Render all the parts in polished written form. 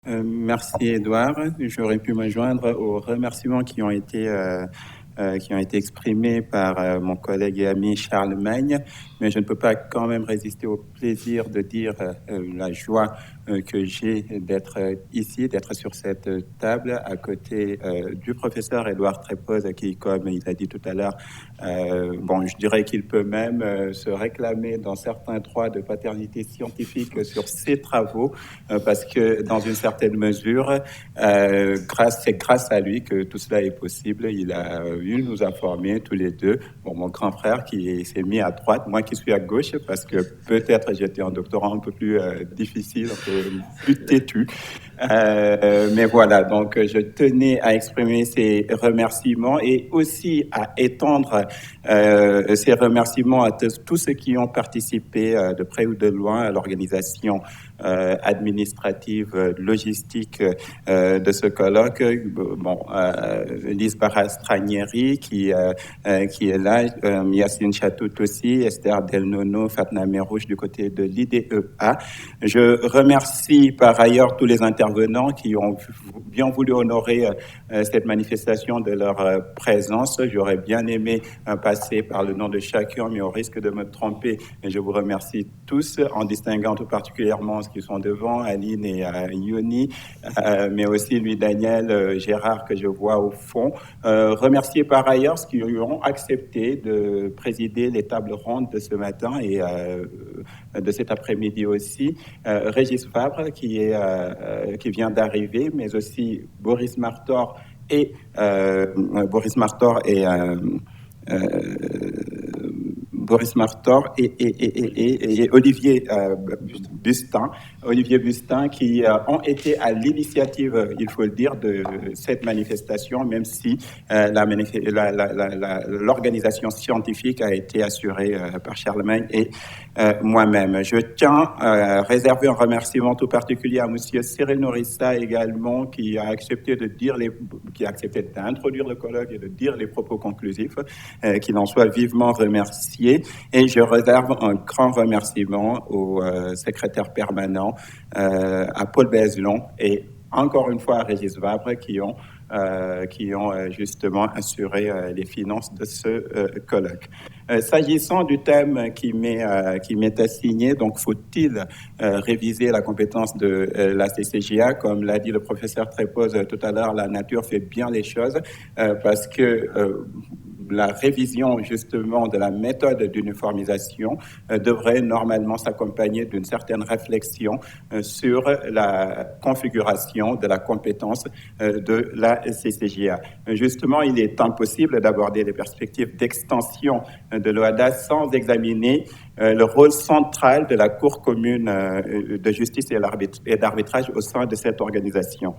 Merci Edouard. J'aurais pu me joindre aux remerciements qui ont été exprimés par mon collègue et ami Charles Magne, mais je ne peux pas quand même résister au plaisir de dire la joie que j'ai d'être ici, d'être sur cette table à côté du professeur Édouard Trépoz, qui, comme il a dit tout à l'heure, je dirais qu'il peut même se réclamer dans certains droits de paternité scientifique sur ses travaux, parce que dans une certaine mesure, c'est grâce à lui que tout cela est possible. Il a nous informer tous les deux. Bon, mon grand frère qui s'est mis à droite, moi qui suis à gauche, parce que peut-être j'étais un doctorant un peu plus difficile, un peu plus têtu. Mais voilà, donc je tenais à exprimer ces remerciements et aussi à étendre ces remerciements à tous ceux qui ont participé de près ou de loin à l'organisation administrative, logistique de ce colloque. Lise Barra-Stranieri qui est là, Yacine Chatout aussi, Esther Delnono, Fatna Merouche du côté de l'IDEA. Je remercie par ailleurs tous les intervenants qui ont bien voulu honorer cette manifestation de leur présence. J'aurais bien aimé passer par le nom de chacun, mais au risque de me tromper, je vous remercie tous, en distinguant tout particulièrement ceux qui sont devant, Aline et Yoni, mais aussi lui, Daniel, Gérard, que je vois au fond. Remercier par ailleurs ceux qui ont accepté de présider les tables rondes de ce matin et de cet après-midi aussi. Régis Fabre, qui vient d'arriver, mais aussi Boris Martor et Olivier Bustin, qui ont été à l'initiative, il faut le dire, de cette manifestation, même si l'organisation scientifique a été assurée par Charlemagne et moi-même. Je tiens à réserver un remerciement tout particulier à monsieur Cyril Norissa également, qui a accepté d'introduire le colloque et de dire les propos conclusifs, qu'il en soit vivement remercié. Et je réserve un grand remerciement au secrétaire permanent, à Paul Bézelon et encore une fois à Régis Vabre qui ont justement assuré les finances de ce colloque. S'agissant du thème qui m'est assigné, donc faut-il réviser la compétence de la CCJA, comme l'a dit le professeur Trépoz tout à l'heure, la nature fait bien les choses, parce que la révision justement de la méthode d'uniformisation devrait normalement s'accompagner d'une certaine réflexion sur la configuration de la compétence de la CCJA. Justement, il est impossible d'aborder les perspectives d'extension de l'OADA sans examiner le rôle central de la Cour commune de justice et d'arbitrage au sein de cette organisation.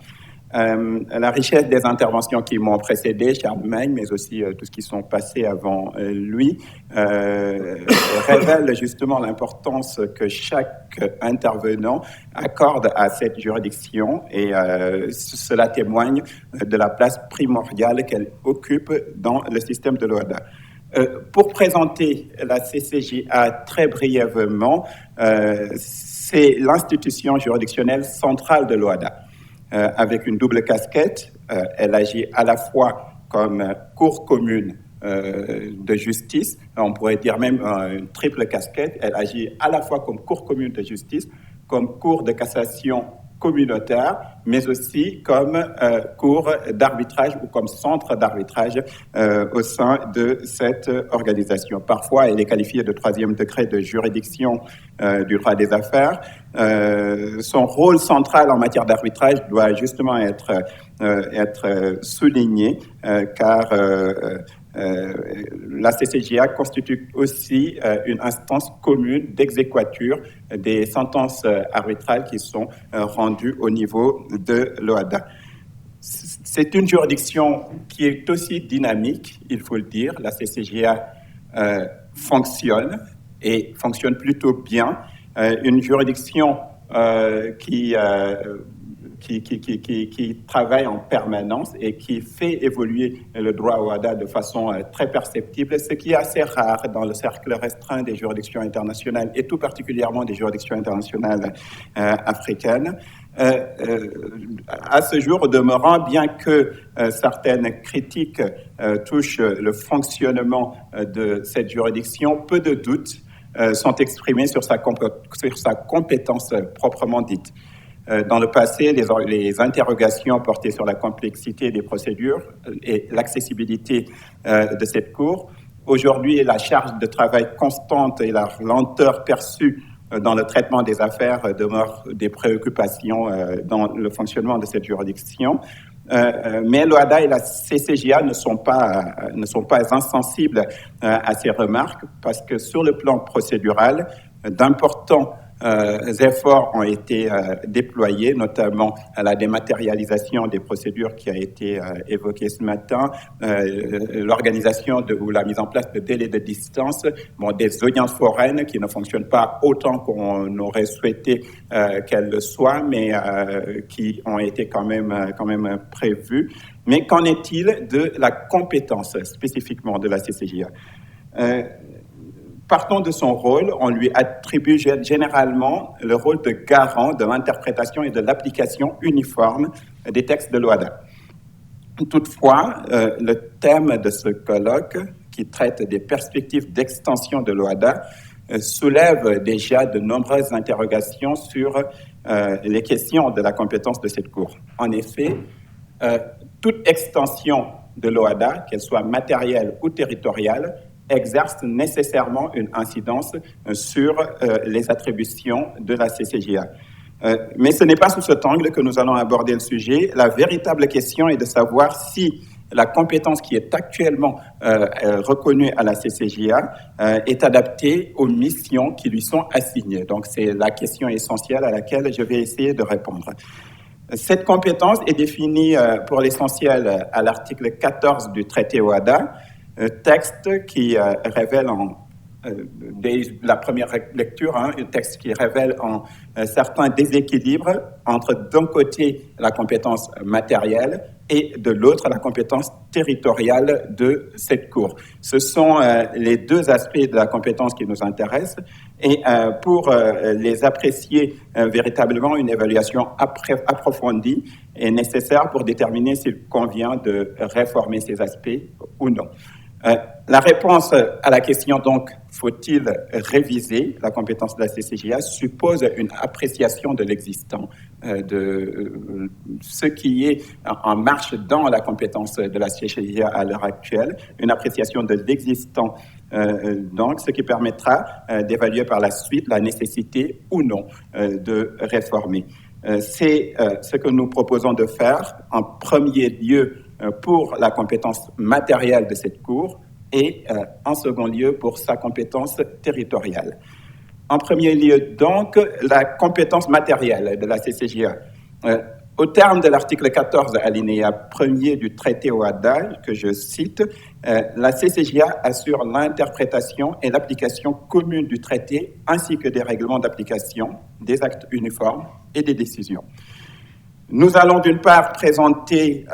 La richesse des interventions qui m'ont précédé, Charlemagne, mais aussi tout ce qui sont passés avant lui, révèle justement l'importance que chaque intervenant accorde à cette juridiction et cela témoigne de la place primordiale qu'elle occupe dans le système de l'OADA. Pour présenter la CCJA très brièvement, c'est l'institution juridictionnelle centrale de l'OADA. Avec une double casquette, elle agit à la fois comme cour commune de justice, on pourrait dire même une triple casquette, elle agit à la fois comme cour commune de justice, comme cour de cassation communautaire, mais aussi comme cour d'arbitrage ou comme centre d'arbitrage au sein de cette organisation. Parfois, elle est qualifiée de troisième degré de juridiction du droit des affaires. Son rôle central en matière d'arbitrage doit justement être souligné, car la CCJA constitue aussi une instance commune d'exéquature des sentences arbitrales qui sont rendues au niveau de l'OADA. C'est une juridiction qui est aussi dynamique, il faut le dire. La CCJA fonctionne et fonctionne plutôt bien. Une juridiction qui qui travaille en permanence et qui fait évoluer le droit OHADA de façon très perceptible, ce qui est assez rare dans le cercle restreint des juridictions internationales et tout particulièrement des juridictions internationales africaines. À ce jour, au demeurant, bien que certaines critiques touchent le fonctionnement de cette juridiction, peu de doutes sont exprimés sur sa compétence proprement dite. Dans le passé, les interrogations portaient sur la complexité des procédures et l'accessibilité de cette cour. Aujourd'hui, la charge de travail constante et la lenteur perçue dans le traitement des affaires demeurent des préoccupations dans le fonctionnement de cette juridiction. Mais l'OHADA et la CCJA ne sont pas insensibles à ces remarques parce que sur le plan procédural, d'importants efforts ont été déployés, notamment à la dématérialisation des procédures qui a été évoquée ce matin, l'organisation ou la mise en place de délais de distance, des audiences foraines qui ne fonctionnent pas autant qu'on aurait souhaité qu'elles le soient, mais qui ont été quand même prévues. Mais qu'en est-il de la compétence spécifiquement de la CCJA? Partant de son rôle, on lui attribue généralement le rôle de garant de l'interprétation et de l'application uniforme des textes de l'OHADA. Toutefois, le thème de ce colloque, qui traite des perspectives d'extension de l'OHADA, soulève déjà de nombreuses interrogations sur les questions de la compétence de cette Cour. En effet, toute extension de l'OHADA, qu'elle soit matérielle ou territoriale, exerce nécessairement une incidence sur les attributions de la CCJA. Mais ce n'est pas sous cet angle que nous allons aborder le sujet. La véritable question est de savoir si la compétence qui est actuellement reconnue à la CCJA est adaptée aux missions qui lui sont assignées. Donc c'est la question essentielle à laquelle je vais essayer de répondre. Cette compétence est définie pour l'essentiel à l'article 14 du traité OHADA, texte qui révèle dès la première lecture, un texte qui révèle certains déséquilibres entre d'un côté la compétence matérielle et de l'autre la compétence territoriale de cette Cour. Ce sont les deux aspects de la compétence qui nous intéressent et pour les apprécier véritablement, une évaluation approfondie est nécessaire pour déterminer s'il convient de réformer ces aspects ou non. La réponse à la question, donc, faut-il réviser la compétence de la CCJA, suppose une appréciation de l'existant, de ce qui est en marche dans la compétence de la CCJA à l'heure actuelle, une appréciation de l'existant, donc, ce qui permettra d'évaluer par la suite la nécessité ou non de réformer. C'est ce que nous proposons de faire en premier lieu pour la compétence matérielle de cette Cour et en second lieu pour sa compétence territoriale. En premier lieu, donc, la compétence matérielle de la CCJA. Au terme de l'article 14, alinéa 1er du traité OHADA, que je cite, la CCJA assure l'interprétation et l'application commune du traité ainsi que des règlements d'application, des actes uniformes et des décisions. Nous allons d'une part présenter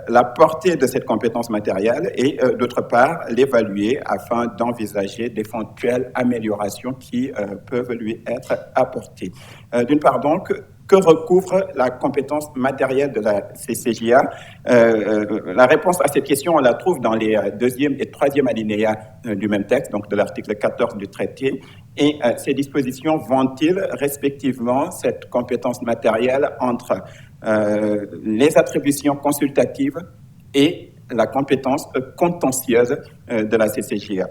la portée de cette compétence matérielle et d'autre part l'évaluer afin d'envisager d'éventuelles améliorations qui peuvent lui être apportées. D'une part donc, que recouvre la compétence matérielle de la CCJA? La réponse à cette question, on la trouve dans les deuxième et troisième alinéas du même texte, donc de l'article 14 du traité. Et ces dispositions ventilent respectivement cette compétence matérielle entre les attributions consultatives et la compétence contentieuse de la CCJA.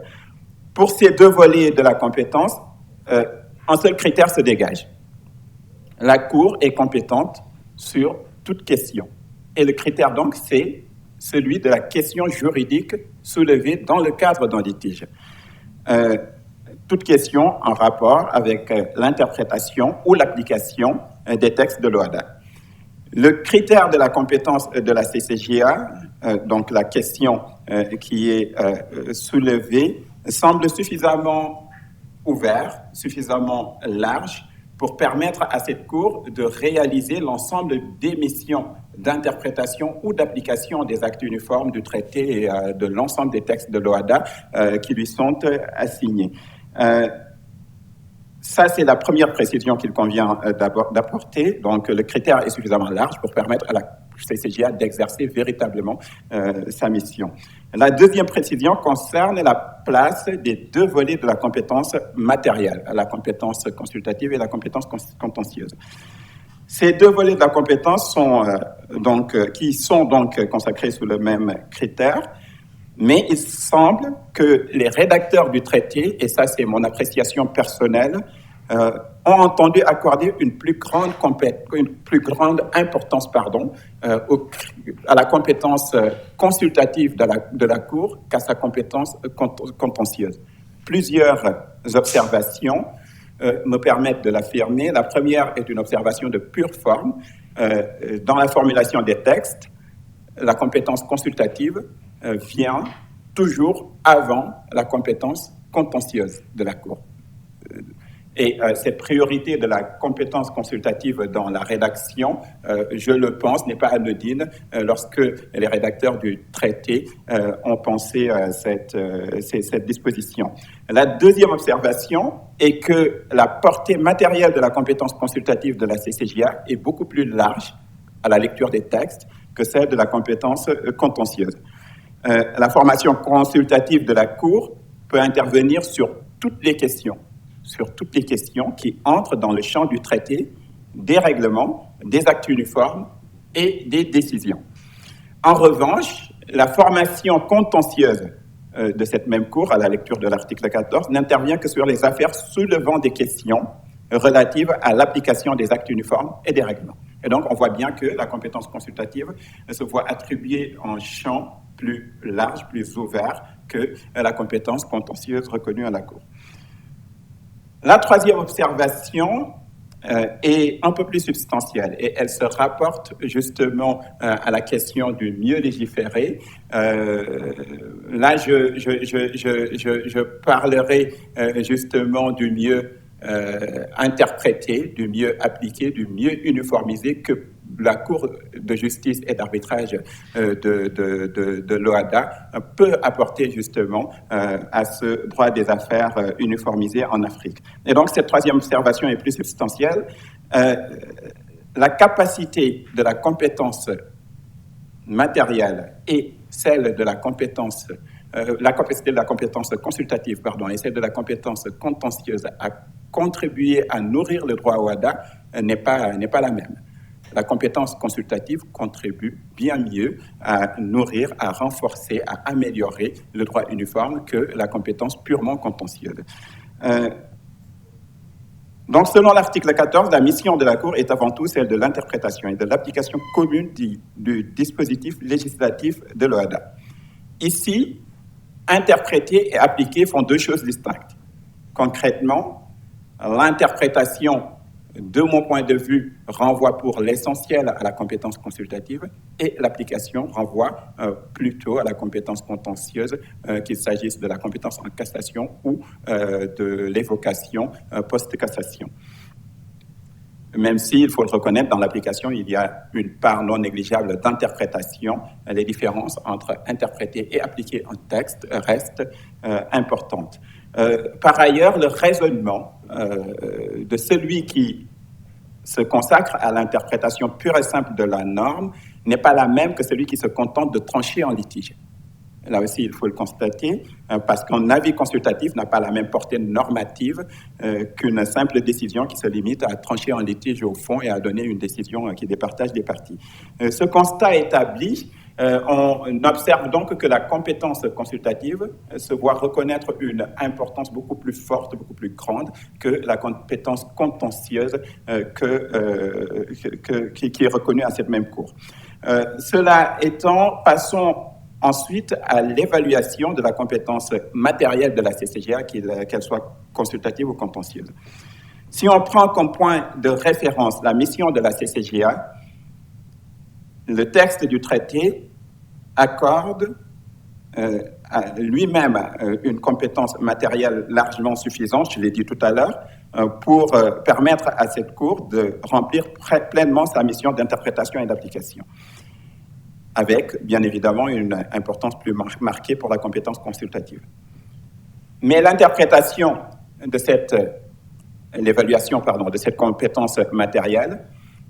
Pour ces deux volets de la compétence, un seul critère se dégage. La Cour est compétente sur toute question. Et le critère, donc, c'est celui de la question juridique soulevée dans le cadre d'un litige. Toute question en rapport avec l'interprétation ou l'application des textes de l'OHADA. Le critère de la compétence de la CCJA, donc la question qui est soulevée, semble suffisamment ouvert, suffisamment large pour permettre à cette Cour de réaliser l'ensemble des missions d'interprétation ou d'application des actes uniformes du traité et de l'ensemble des textes de l'OHADA qui lui sont assignés. Ça, c'est la première précision qu'il convient d'apporter. Donc, le critère est suffisamment large pour permettre à la CCJA d'exercer véritablement sa mission. La deuxième précision concerne la place des deux volets de la compétence matérielle, la compétence consultative et la compétence contentieuse. Ces deux volets de la compétence sont qui sont donc consacrés sous le même critère, mais il semble que les rédacteurs du traité, et ça c'est mon appréciation personnelle, ont entendu accorder une plus grande importance à la compétence consultative de la Cour qu'à sa compétence contentieuse. Plusieurs observations me permettent de l'affirmer. La première est une observation de pure forme. Dans la formulation des textes, la compétence consultative vient toujours avant la compétence contentieuse de la Cour. Et cette priorité de la compétence consultative dans la rédaction, je le pense, n'est pas anodine lorsque les rédacteurs du traité ont pensé cette disposition. La deuxième observation est que la portée matérielle de la compétence consultative de la CCJA est beaucoup plus large à la lecture des textes que celle de la compétence contentieuse. La formation consultative de la Cour peut intervenir sur toutes les questions qui entrent dans le champ du traité, des règlements, des actes uniformes et des décisions. En revanche, la formation contentieuse de cette même Cour, à la lecture de l'article 14, n'intervient que sur les affaires soulevant des questions relatives à l'application des actes uniformes et des règlements. Et donc, on voit bien que la compétence consultative se voit attribuée en champ plus large, plus ouvert que la compétence contentieuse reconnue à la Cour. La troisième observation est un peu plus substantielle et elle se rapporte justement à la question du mieux légiférer. Là, je parlerai justement du mieux interpréter, du mieux appliquer, du mieux uniformiser que la Cour de justice et d'arbitrage de l'OHADA peut apporter justement à ce droit des affaires uniformisé en Afrique. Et donc cette troisième observation est plus substantielle. La capacité de la compétence matérielle et celle de la compétence la capacité de la compétence consultative, et celle de la compétence contentieuse à contribuer à nourrir le droit OHADA n'est pas la même. La compétence consultative contribue bien mieux à nourrir, à renforcer, à améliorer le droit uniforme que la compétence purement contentieuse. Donc, selon l'article 14, la mission de la Cour est avant tout celle de l'interprétation et de l'application commune du dispositif législatif de l'OHADA. Ici, interpréter et appliquer font deux choses distinctes. Concrètement, l'interprétation, de mon point de vue, renvoie pour l'essentiel à la compétence consultative et l'application renvoie plutôt à la compétence contentieuse, qu'il s'agisse de la compétence en cassation ou de l'évocation post-cassation. Même s'il faut le reconnaître, dans l'application, il y a une part non négligeable d'interprétation. Les différences entre interpréter et appliquer un texte restent importantes. Par ailleurs, le raisonnement de celui qui se consacre à l'interprétation pure et simple de la norme n'est pas la même que celui qui se contente de trancher en litige. Là aussi, il faut le constater, parce qu'un avis consultatif n'a pas la même portée normative qu'une simple décision qui se limite à trancher en litige au fond et à donner une décision qui départage des parties. Ce constat établi, on observe donc que la compétence consultative se voit reconnaître une importance beaucoup plus forte, beaucoup plus grande que la compétence contentieuse qui est reconnue à cette même Cour. Cela étant, passons ensuite à l'évaluation de la compétence matérielle de la CCJA, qu'elle soit consultative ou contentieuse. Si on prend comme point de référence la mission de la CCJA, le texte du traité accorde à lui-même une compétence matérielle largement suffisante, je l'ai dit tout à l'heure, pour permettre à cette Cour de remplir pleinement sa mission d'interprétation et d'application, avec, bien évidemment, une importance plus marquée pour la compétence consultative. Mais l'interprétation de l'évaluation de cette compétence matérielle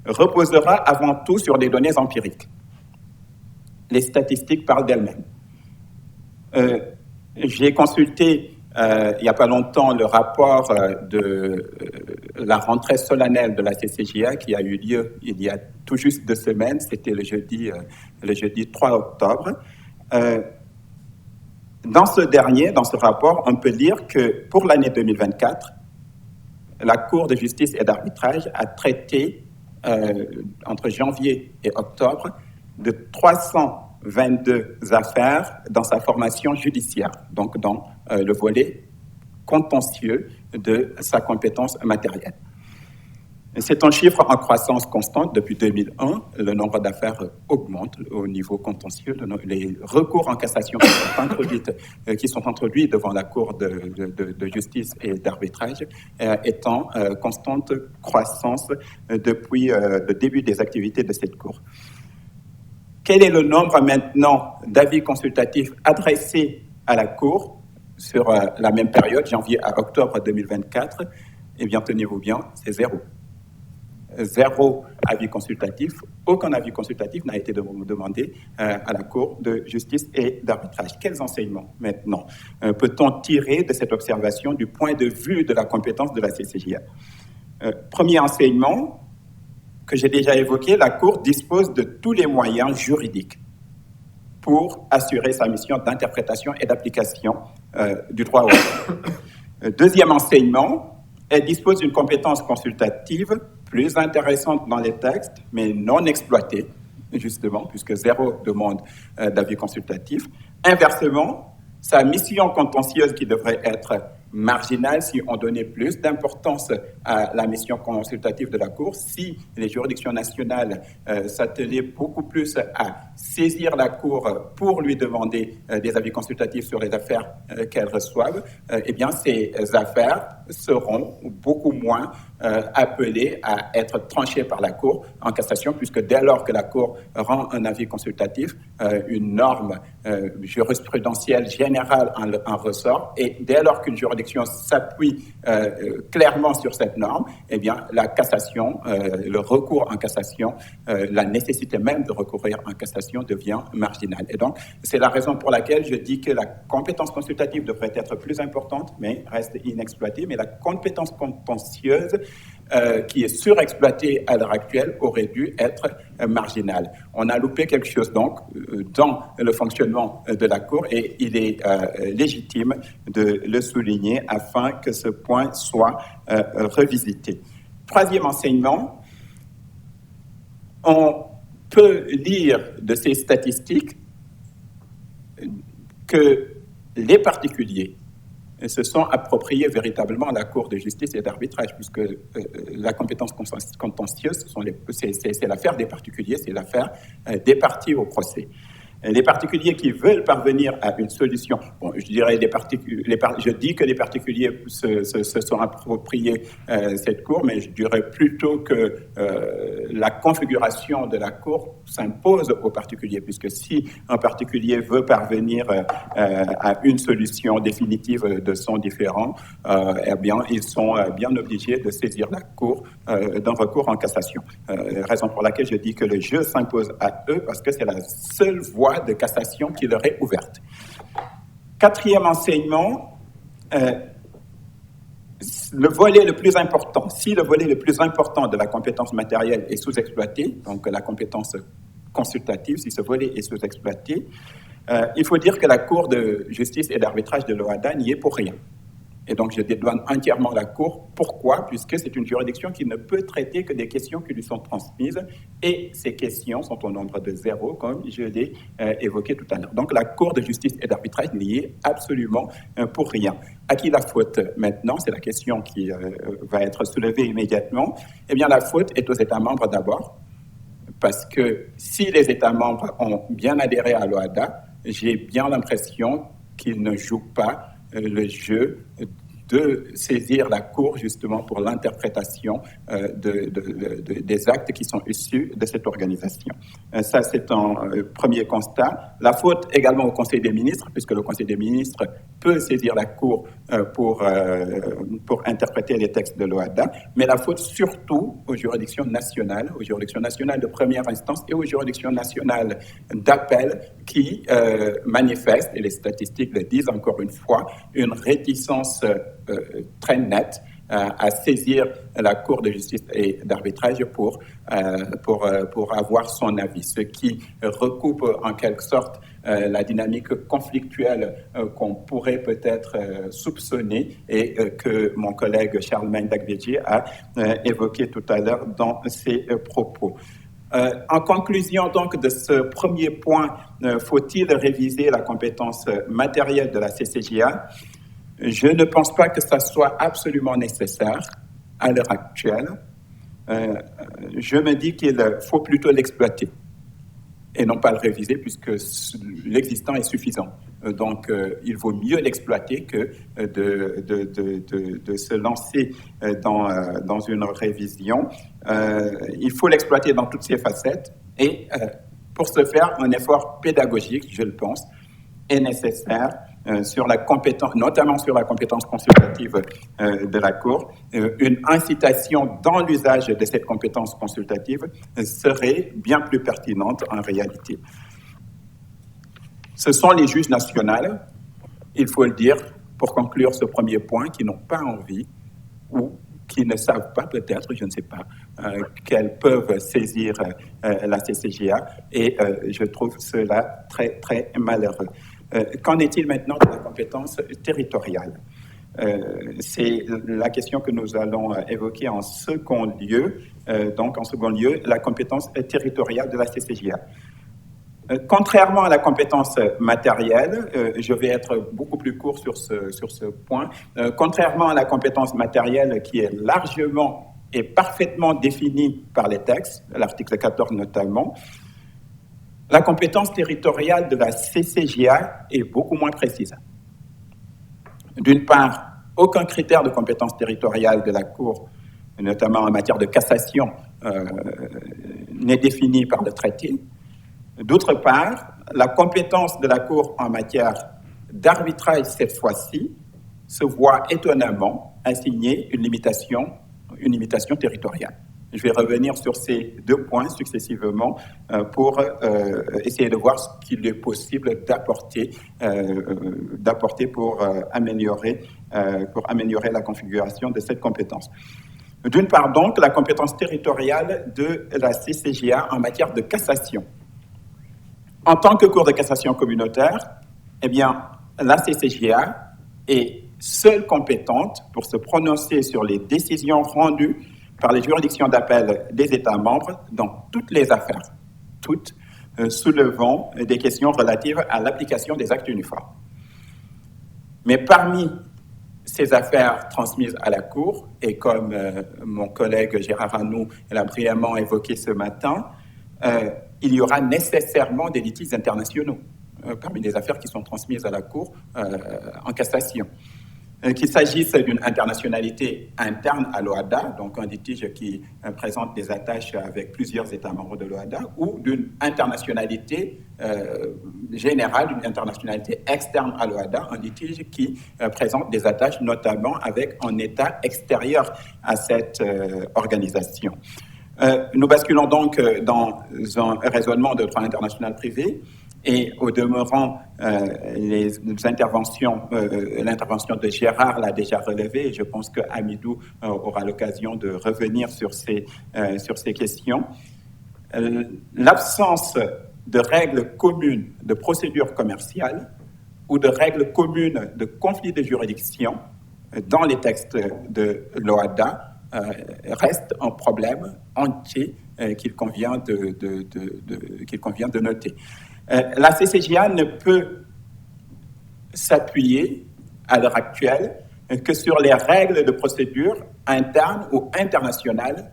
reposera avant tout sur des données empiriques. Les statistiques parlent d'elles-mêmes. J'ai consulté il n'y a pas longtemps le rapport de la rentrée solennelle de la CCJA qui a eu lieu il y a tout juste 2 semaines, c'était le jeudi 3 octobre. Dans ce rapport, on peut lire que pour l'année 2024, la Cour de justice et d'arbitrage a traité entre janvier et octobre de 322 affaires dans sa formation judiciaire, donc dans le volet contentieux de sa compétence matérielle. C'est un chiffre en croissance constante depuis 2001. Le nombre d'affaires augmente au niveau contentieux. Les recours en cassation qui sont introduits devant la Cour de justice et d'arbitrage est en constante croissance depuis le début des activités de cette Cour. Quel est le nombre maintenant d'avis consultatifs adressés à la Cour sur la même période, janvier à octobre 2024? Eh bien, tenez-vous bien, c'est 0. 0 avis consultatif. Aucun avis consultatif n'a été demandé à la Cour de justice et d'arbitrage. Quels enseignements maintenant peut-on tirer de cette observation du point de vue de la compétence de la CCJA? Premier enseignement que j'ai déjà évoqué, la Cour dispose de tous les moyens juridiques pour assurer sa mission d'interprétation et d'application du droit au droit. Deuxième enseignement, elle dispose d'une compétence consultative plus intéressante dans les textes, mais non exploitée, justement, puisque 0 demande d'avis consultatif. Inversement, sa mission contentieuse qui devrait être marginale si on donnait plus d'importance à la mission consultative de la Cour, si les juridictions nationales s'attelaient beaucoup plus à saisir la Cour pour lui demander des avis consultatifs sur les affaires qu'elles reçoivent, eh bien ces affaires seront beaucoup moins appelées à être tranchées par la Cour en cassation, puisque dès lors que la Cour rend un avis consultatif, une norme jurisprudentielle générale en ressort, et dès lors qu'une juridiction s'appuie clairement sur cette norme, eh bien, la cassation, le recours en cassation, la nécessité même de recourir en cassation devient marginale. Et donc, c'est la raison pour laquelle je dis que la compétence consultative devrait être plus importante, mais reste inexploitée, mais la compétence contentieuse qui est surexploitée à l'heure actuelle aurait dû être marginale. On a loupé quelque chose donc dans le fonctionnement de la Cour et il est légitime de le souligner afin que ce point soit revisité. Troisième enseignement, on peut lire de ces statistiques que les particuliers se sont appropriés véritablement la Cour de justice et d'arbitrage, puisque la compétence contentieuse, c'est l'affaire des particuliers, c'est l'affaire des parties au procès. Les particuliers qui veulent parvenir à une solution, bon, je dirais je dis que les particuliers se sont appropriés cette Cour, mais je dirais plutôt que la configuration de la Cour s'impose aux particuliers, puisque si un particulier veut parvenir à une solution définitive de son différend, eh bien, ils sont bien obligés de saisir la Cour d'un recours en cassation. Raison pour laquelle je dis que le jeu s'impose à eux, parce que c'est la seule voie de cassation qui leur est ouverte. Quatrième enseignement, le volet le plus important, si le volet le plus important de la compétence matérielle est sous-exploité, donc la compétence consultative, si ce volet est sous-exploité, il faut dire que la Cour de justice et d'arbitrage de l'OHADA n'y est pour rien. Et donc, je dédouane entièrement la Cour. Pourquoi? Puisque c'est une juridiction qui ne peut traiter que des questions qui lui sont transmises, et ces questions sont au nombre de 0, comme je l'ai évoqué tout à l'heure. Donc, la Cour de justice et d'arbitrage n'y est absolument pour rien. À qui la faute maintenant? C'est la question qui va être soulevée immédiatement. Eh bien, la faute est aux États membres d'abord, parce que si les États membres ont bien adhéré à l'OHADA, j'ai bien l'impression qu'il ne joue pas le jeu de saisir la Cour justement pour l'interprétation des actes qui sont issus de cette organisation. Ça, c'est un premier constat. La faute également au Conseil des ministres, puisque le Conseil des ministres peut saisir la Cour pour interpréter les textes de l'OHADA, mais la faute surtout aux juridictions nationales de première instance et aux juridictions nationales d'appel qui manifestent, et les statistiques le disent encore une fois, une réticence très nette à saisir la Cour de justice et d'arbitrage pour avoir son avis, ce qui recoupe en quelque sorte la dynamique conflictuelle qu'on pourrait peut-être soupçonner et que mon collègue Charlemagne Dagbeji a évoqué tout à l'heure dans ses propos. En conclusion donc de ce premier point, faut-il réviser la compétence matérielle de la CCJA? Je ne pense pas que ça soit absolument nécessaire à l'heure actuelle. Je me dis qu'il faut plutôt l'exploiter et non pas le réviser puisque l'existant est suffisant. Donc, il vaut mieux l'exploiter que de se lancer dans une révision. Il faut l'exploiter dans toutes ses facettes et pour ce faire, un effort pédagogique, je le pense, est nécessaire sur la compétence, notamment sur la compétence consultative de la Cour. Une incitation dans l'usage de cette compétence consultative serait bien plus pertinente en réalité. Ce sont les juges nationaux, il faut le dire, pour conclure ce premier point, qui n'ont pas envie ou qui ne savent pas peut-être, je ne sais pas, qu'elles peuvent saisir la CCJA et je trouve cela très, très malheureux. Qu'en est-il maintenant de la compétence territoriale? C'est la question que nous allons évoquer en second lieu. Donc, en second lieu, la compétence territoriale de la CCJA. Contrairement à la compétence matérielle, je vais être beaucoup plus court sur ce point, contrairement à la compétence matérielle qui est largement et parfaitement définie par les textes, l'article 14 notamment, la compétence territoriale de la CCJA est beaucoup moins précise. D'une part, aucun critère de compétence territoriale de la Cour, notamment en matière de cassation, n'est défini par le traité. D'autre part, la compétence de la Cour en matière d'arbitrage, cette fois-ci, se voit étonnamment assigner une limitation territoriale. Je vais revenir sur ces deux points successivement pour essayer de voir ce qu'il est possible d'apporter pour améliorer la configuration de cette compétence. D'une part donc, la compétence territoriale de la CCJA en matière de cassation. En tant que cour de cassation communautaire, eh bien, la CCJA est seule compétente pour se prononcer sur les décisions rendues par les juridictions d'appel des États membres dans toutes les affaires, toutes soulevant des questions relatives à l'application des actes uniformes. Mais parmi ces affaires transmises à la Cour, et comme mon collègue Gérard Arnoux l'a brillamment évoqué ce matin, il y aura nécessairement des litiges internationaux parmi les affaires qui sont transmises à la Cour en cassation. Qu'il s'agisse d'une internationalité interne à l'OHADA, donc un litige qui présente des attaches avec plusieurs États membres de l'OHADA, ou d'une internationalité générale, une internationalité externe à l'OHADA, un litige qui présente des attaches notamment avec un État extérieur à cette organisation. Nous basculons donc dans un raisonnement de droit international privé et au demeurant, l'intervention de Gérard l'a déjà relevé et je pense que Hamidou aura l'occasion de revenir sur ces questions. L'absence de règles communes de procédure commerciale ou de règles communes de conflit de juridiction dans les textes de l'OHADA reste un problème entier qu'il convient de noter. La CCJA ne peut s'appuyer à l'heure actuelle que sur les règles de procédure internes ou internationales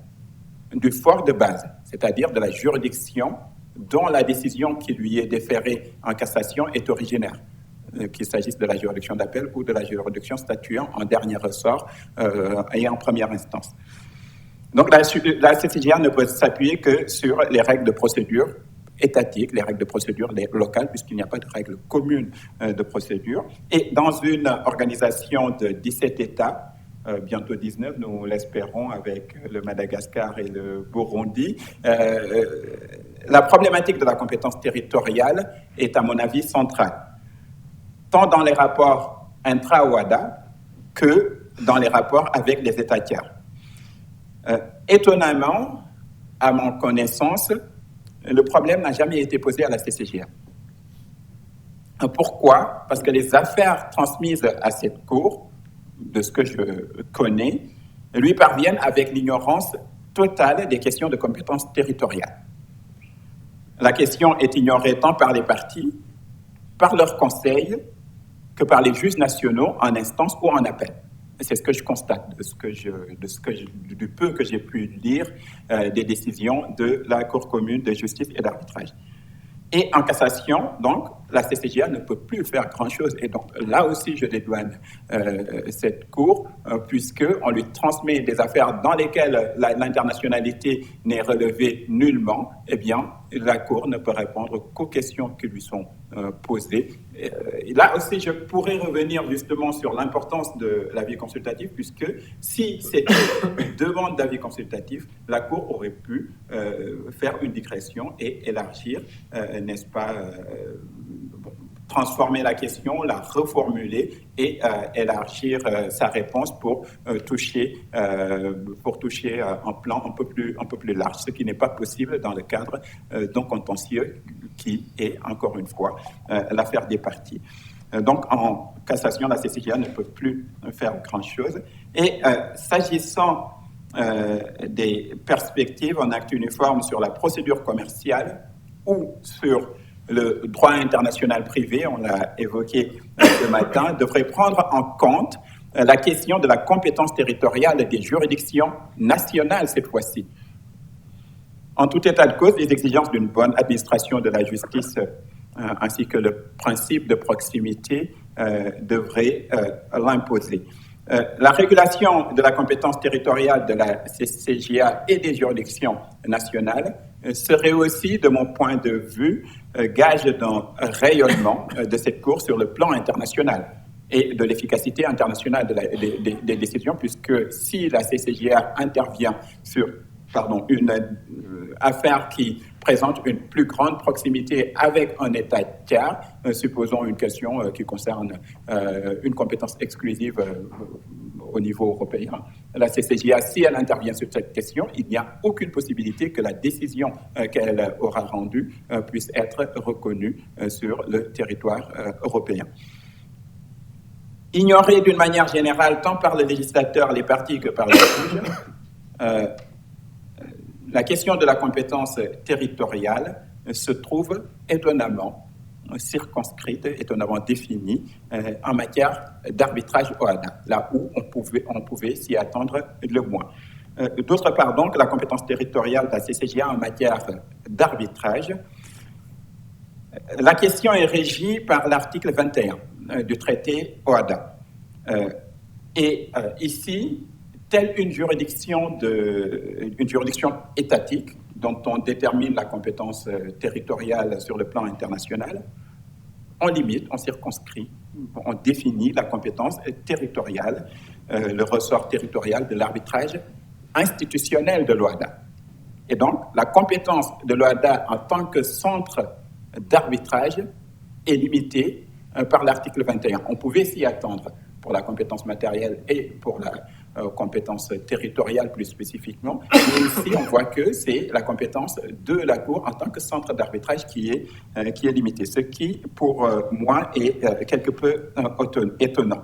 du fort de base, c'est-à-dire de la juridiction dont la décision qui lui est déférée en cassation est originaire. qu'il s'agisse de la juridiction d'appel ou de la juridiction statuant en dernier ressort et en première instance. Donc la CCJA ne peut s'appuyer que sur les règles de procédure étatiques, les règles de procédure locales, puisqu'il n'y a pas de règles communes de procédure. Et dans une organisation de 17 États, bientôt 19, nous l'espérons, avec le Madagascar et le Burundi, la problématique de la compétence territoriale est, à mon avis, centrale, tant dans les rapports intra-OHADA que dans les rapports avec les États tiers. Étonnamment, à mon connaissance, le problème n'a jamais été posé à la CCJA. Pourquoi? Parce que les affaires transmises à cette Cour, de ce que je connais, lui parviennent avec l'ignorance totale des questions de compétences territoriales. La question est ignorée tant par les parties, par leurs conseils, que par les juges nationaux en instance ou en appel. C'est ce que je constate du peu que j'ai pu lire des décisions de la Cour commune de justice et d'arbitrage. Et en cassation, donc, la CCJA ne peut plus faire grand-chose. Et donc, là aussi, je dédouane cette Cour, puisqu'on lui transmet des affaires dans lesquelles l'internationalité n'est relevée nullement. Eh bien, la Cour ne peut répondre qu'aux questions qui lui sont posées. Et là aussi, je pourrais revenir justement sur l'importance de l'avis consultatif, puisque si c'était une demande d'avis consultatif, la Cour aurait pu faire une digression et élargir, n'est-ce pas, transformer la question, la reformuler et élargir sa réponse pour toucher un plan un peu plus large, ce qui n'est pas possible dans le cadre d'un contentieux qui est, encore une fois, l'affaire des parties. Donc, en cassation, la CCJA ne peut plus faire grand-chose. Et s'agissant des perspectives en acte uniforme sur la procédure commerciale ou sur le droit international privé, on l'a évoqué ce matin, devrait prendre en compte la question de la compétence territoriale des juridictions nationales cette fois-ci. En tout état de cause, les exigences d'une bonne administration de la justice ainsi que le principe de proximité devraient l'imposer. La régulation de la compétence territoriale de la CCJA et des juridictions nationales serait aussi, de mon point de vue, gage d'un rayonnement de cette Cour sur le plan international et de l'efficacité internationale des décisions, puisque si la CCJA intervient sur une affaire qui présente une plus grande proximité avec un État tiers, supposons une question qui concerne une compétence exclusive au niveau européen. La CCJA, si elle intervient sur cette question, il n'y a aucune possibilité que la décision qu'elle aura rendue puisse être reconnue sur le territoire européen. Ignorée d'une manière générale tant par le législateur, les partis que par les juges, la question de la compétence territoriale se trouve étonnamment circonscrite, étonnamment définie en matière d'arbitrage OHADA, là où on pouvait s'y attendre le moins. D'autre part, donc, la compétence territoriale de la CCJA en matière d'arbitrage, la question est régie par l'article 21 du traité OHADA. Ici, telle une juridiction étatique dont on détermine la compétence territoriale sur le plan international, on limite, on circonscrit, on définit la compétence territoriale, le ressort territorial de l'arbitrage institutionnel de l'OHADA. Et donc, la compétence de l'OHADA en tant que centre d'arbitrage est limitée par l'article 21. On pouvait s'y attendre pour la compétence matérielle et pour la compétence territoriale plus spécifiquement. Mais ici, on voit que c'est la compétence de la Cour en tant que centre d'arbitrage qui est limitée, ce qui, pour moi, est quelque peu étonnant.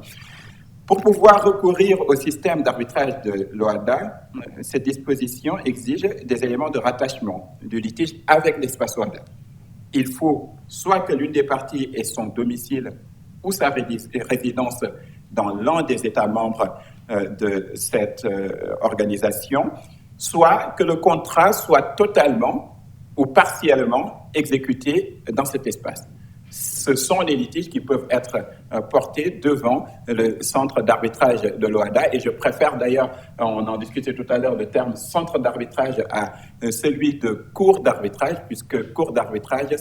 Pour pouvoir recourir au système d'arbitrage de l'OHADA, cette disposition exige des éléments de rattachement du litige avec l'espace OHADA. Il faut soit que l'une des parties ait son domicile ou sa résidence dans l'un des États membres de cette organisation, soit que le contrat soit totalement ou partiellement exécuté dans cet espace. ce sont les litiges qui peuvent être portés devant le centre d'arbitrage de l'OHADA. Et je préfère d'ailleurs, on en discutait tout à l'heure, le terme centre d'arbitrage à celui de cour d'arbitrage, puisque cour d'arbitrage,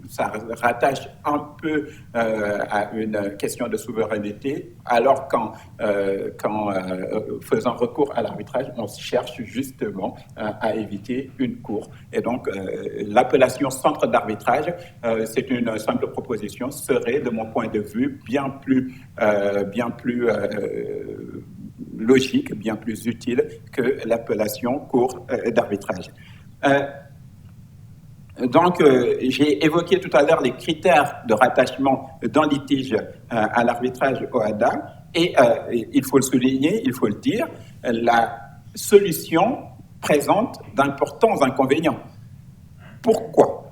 ça rattache un peu à une question de souveraineté, alors qu'en faisant recours à l'arbitrage, on cherche justement à éviter une cour. Et donc, l'appellation centre d'arbitrage, c'est une simple proposition, serait, de mon point de vue, bien plus logique, bien plus utile que l'appellation cour d'arbitrage. Donc, j'ai évoqué tout à l'heure les critères de rattachement d'un litige à l'arbitrage OHADA, et il faut le souligner, il faut le dire, la solution présente d'importants inconvénients. Pourquoi ?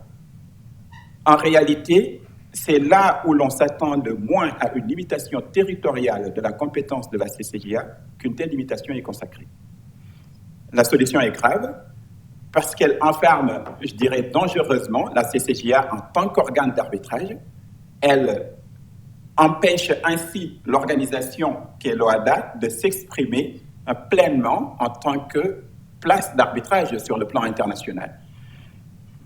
En réalité, c'est là où l'on s'attend le moins à une limitation territoriale de la compétence de la CCJA qu'une telle limitation est consacrée. La solution est grave parce qu'elle enferme, je dirais dangereusement, la CCJA en tant qu'organe d'arbitrage. Elle empêche ainsi l'organisation qu'est l'OHADA de s'exprimer pleinement en tant que place d'arbitrage sur le plan international.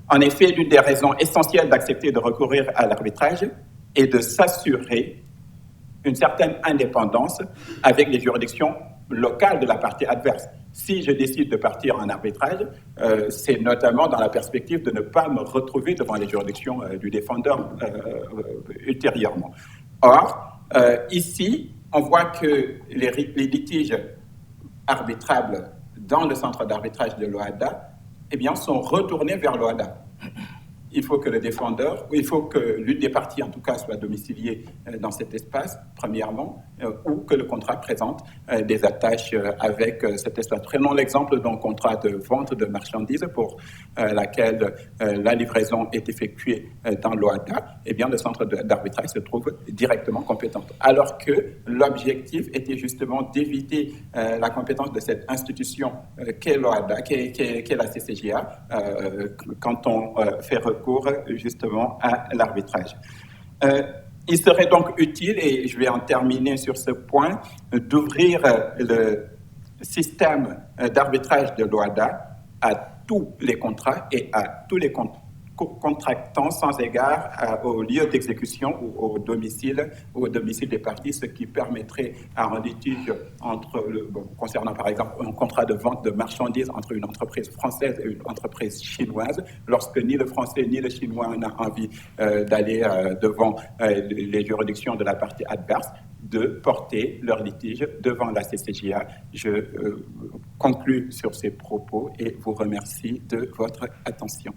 En effet, l'une des raisons essentielles d'accepter de recourir à l'arbitrage est de s'assurer une certaine indépendance avec les juridictions locales de la partie adverse. Si je décide de partir en arbitrage, c'est notamment dans la perspective de ne pas me retrouver devant les juridictions du défendeur ultérieurement. Or, ici, on voit que les litiges arbitrables dans le centre d'arbitrage de l'OHADA, eh bien, sont retournés vers l'OHADA. Il faut que le défendeur, il faut que l'une des parties, en tout cas, soit domiciliée dans cet espace, premièrement, ou que le contrat présente des attaches avec cet espace. Prenons l'exemple d'un contrat de vente de marchandises pour laquelle la livraison est effectuée dans l'OHADA. Eh bien, le centre d'arbitrage se trouve directement compétent. Alors que l'objectif était justement d'éviter la compétence de cette institution qu'est l'OHADA, qu'est la CCJA, quand on fait recours justement à l'arbitrage. Il serait donc utile, et je vais en terminer sur ce point, d'ouvrir le système d'arbitrage de l'OHADA à tous les contrats et à tous les contractants sans égard au lieu d'exécution ou au domicile des parties, ce qui permettrait à un litige concernant par exemple un contrat de vente de marchandises entre une entreprise française et une entreprise chinoise, lorsque ni le français ni le chinois n'a envie d'aller devant les juridictions de la partie adverse, de porter leur litige devant la CCJA. Je conclus sur ces propos et vous remercie de votre attention.